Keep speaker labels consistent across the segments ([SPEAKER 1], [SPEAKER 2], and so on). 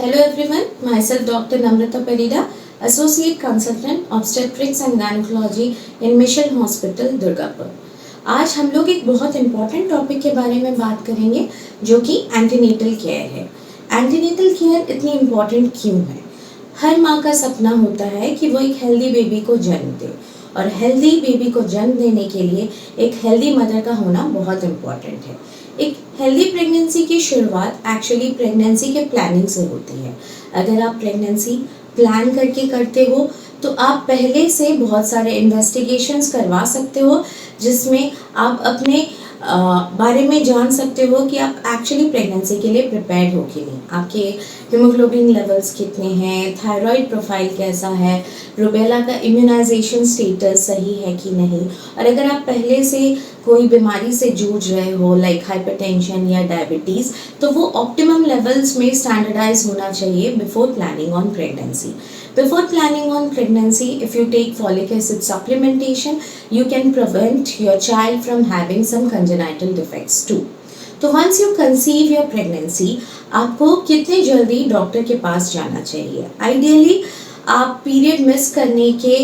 [SPEAKER 1] Hello everyone, myself Dr. Namrata Parida, Associate Consultant Obstetrics and Gynecology in Mission Hospital, Durgapur. आज हम लोग एक बहुत इम्पॉर्टेंट टॉपिक के बारे में बात करेंगे जो कि एंटीनेटल केयर है। एंटीनेटल केयर इतनी इम्पॉर्टेंट क्यों है? हर माँ का सपना होता है कि वो एक हेल्दी बेबी को जन्म दे, और हेल्दी बेबी को जन्म देने के लिए एक हेल्दी मदर का होना बहुत इम्पॉर्टेंट है। एक हेल्दी प्रेगनेंसी की शुरुआत एक्चुअली प्रेगनेंसी के प्लानिंग से होती है। अगर आप प्रेगनेंसी प्लान करके करते हो तो आप पहले से बहुत सारे इन्वेस्टिगेशंस करवा सकते हो, जिसमें आप अपने बारे में जान सकते हो कि आप एक्चुअली प्रेगनेंसी के लिए प्रिपेयर्ड हो कि नहीं। आपके हीमोग्लोबिन लेवल्स कितने हैं, थायराइड प्रोफाइल कैसा है, रूबेला का इम्यूनाइजेशन स्टेटस सही है कि नहीं। और अगर आप पहले से कोई बीमारी से जूझ रहे हो लाइक हाइपरटेंशन या डायबिटीज़, तो वो ऑप्टिमम लेवल्स में स्टैंडर्डाइज होना चाहिए before planning on pregnancy. Before planning on pregnancy, if you take folic acid supplementation, you can prevent your child from having some congenital defects too. तो once you conceive your pregnancy, आपको कितने जल्दी doctor के पास जाना चाहिए? Ideally आप period miss करने के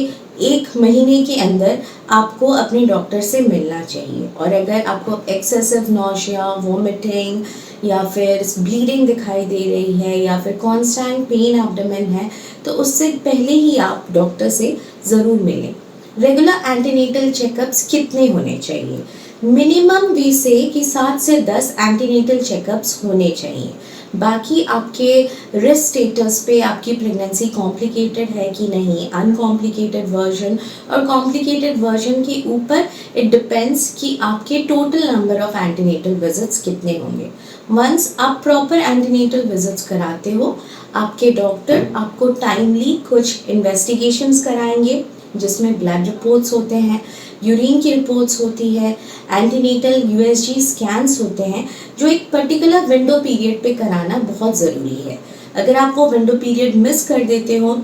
[SPEAKER 1] 1 महीने के अंदर आपको अपने डॉक्टर से मिलना चाहिए। और अगर आपको एक्सेसिव नॉशिया, वोमिटिंग या फिर ब्लीडिंग दिखाई दे रही है या फिर कॉन्स्टेंट पेन एब्डोमेन है, तो उससे पहले ही आप डॉक्टर से ज़रूर मिलें। रेगुलर एंटीनेटल चेकअप्स कितने होने चाहिए? मिनिमम वी से कि 7 से 10 एंटीनेटल चेकअप्स होने चाहिए। बाकी आपके रिस्क स्टेटस पे आपकी प्रेगनेंसी कॉम्प्लिकेटेड है कि नहीं, अनकॉम्प्लिकेटेड वर्जन और कॉम्प्लिकेटेड वर्जन के ऊपर इट डिपेंड्स कि आपके total number of antenatal visits कितने होंगे। वंस आप प्रॉपर एंटीनेटल विजिट्स कराते हो, आपके डॉक्टर आपको टाइमली कुछ इन्वेस्टिगेशंस कराएंगे, जिसमें ब्लड रिपोर्ट्स होते हैं, यूरिन की रिपोर्ट्स होती है, एंटीनेटल यूएसजी स्कैन्स होते हैं, जो एक पर्टिकुलर विंडो पीरियड पे कराना बहुत ज़रूरी है। अगर आप वो विंडो पीरियड मिस कर देते हो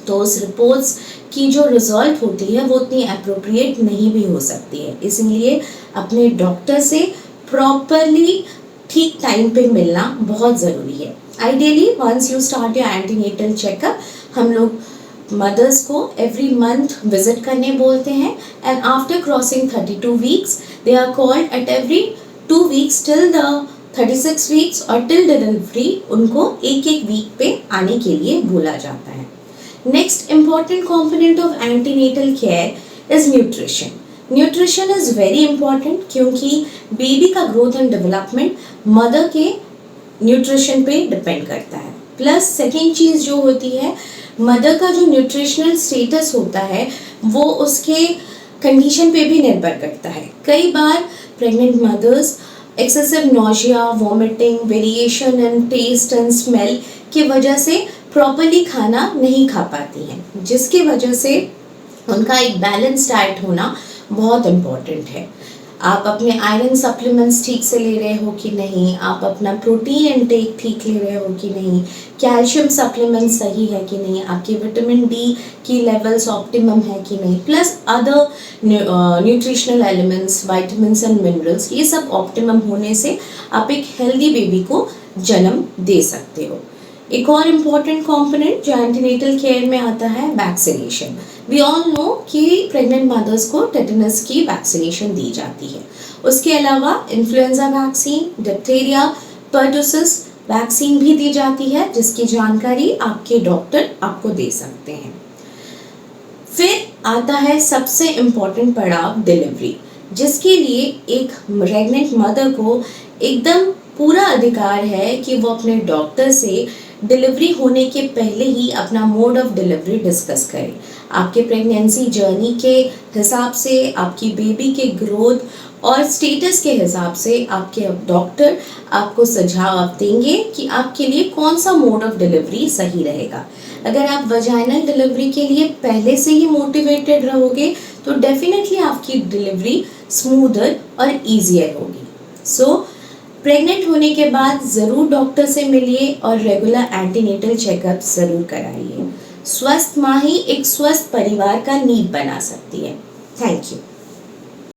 [SPEAKER 1] तो उस रिपोर्ट्स की जो रिजल्ट होती है वो उतनी अप्रोप्रिएट नहीं भी हो सकती है। इसलिए अपने डॉक्टर से प्रॉपरली ठीक टाइम पे मिलना बहुत ज़रूरी है। Ideally once you start your antenatal checkup, हम लोग मदर्स को एवरी मंथ विजिट करने बोलते हैं, and after crossing 32 weeks they are called at every 2 weeks till the 36 weeks, और टिल डिलीवरी उनको एक वीक पे आने के लिए बोला जाता है। Next important component of antenatal care is nutrition. Nutrition is very important क्योंकि बेबी का ग्रोथ एंड डेवलपमेंट मदर के न्यूट्रिशन पे डिपेंड करता है। प्लस सेकेंड चीज़ जो होती है, मदर का जो न्यूट्रिशनल स्टेटस होता है वो उसके कंडीशन पे भी निर्भर करता है। कई बार pregnant mothers excessive nausea, vomiting, variation in taste and smell की वजह से प्रॉपरली खाना नहीं खा पाती हैं, जिसकी वजह से उनका एक बैलेंस डाइट होना बहुत इम्पॉर्टेंट है। आप अपने आयरन सप्लीमेंट्स ठीक से ले रहे हो कि नहीं, आप अपना प्रोटीन इनटेक ठीक ले रहे हो कि नहीं, कैल्शियम सप्लीमेंट सही है कि नहीं, आपकी विटामिन डी की लेवल्स ऑप्टिमम है कि नहीं, plus other nutritional elements, vitamins and minerals, ये सब ऑप्टिमम होने से आप एक हेल्दी बेबी को जन्म दे सकते हो। एक और इम्पॉर्टेंट कंपोनेंट जो एंटीनेटल केयर में आता है, वैक्सीनेशन। वी ऑल नो कि प्रेग्नेंट मदर्स को टेटनस की वैक्सीनेशन दी जाती है। उसके अलावा influenza vaccine, diphtheria, pertussis vaccine भी दी जाती है, जिसकी जानकारी आपके डॉक्टर आपको दे सकते हैं। फिर आता है सबसे इम्पॉर्टेंट पड़ाव, डिलीवरी, जिसके लिए एक प्रेग्नेंट मदर को एकदम पूरा अधिकार है कि वो अपने डॉक्टर से डिलीवरी होने के पहले ही अपना मोड ऑफ डिलीवरी डिस्कस करें। आपके प्रेगनेंसी जर्नी के हिसाब से, आपकी बेबी के ग्रोथ और स्टेटस के हिसाब से आपके डॉक्टर आपको सुझाव देंगे कि आपके लिए कौन सा मोड ऑफ डिलीवरी सही रहेगा। अगर आप वजाइनल डिलीवरी के लिए पहले से ही मोटिवेटेड रहोगे तो डेफिनेटली आपकी डिलीवरी स्मूदर और ईजियर होगी। सो प्रेग्नेंट होने के बाद ज़रूर डॉक्टर से मिलिए और रेगुलर एंटीनेटल चेकअप ज़रूर कराइए। स्वस्थ माँ ही एक स्वस्थ परिवार का नींव बना सकती है। Thank you.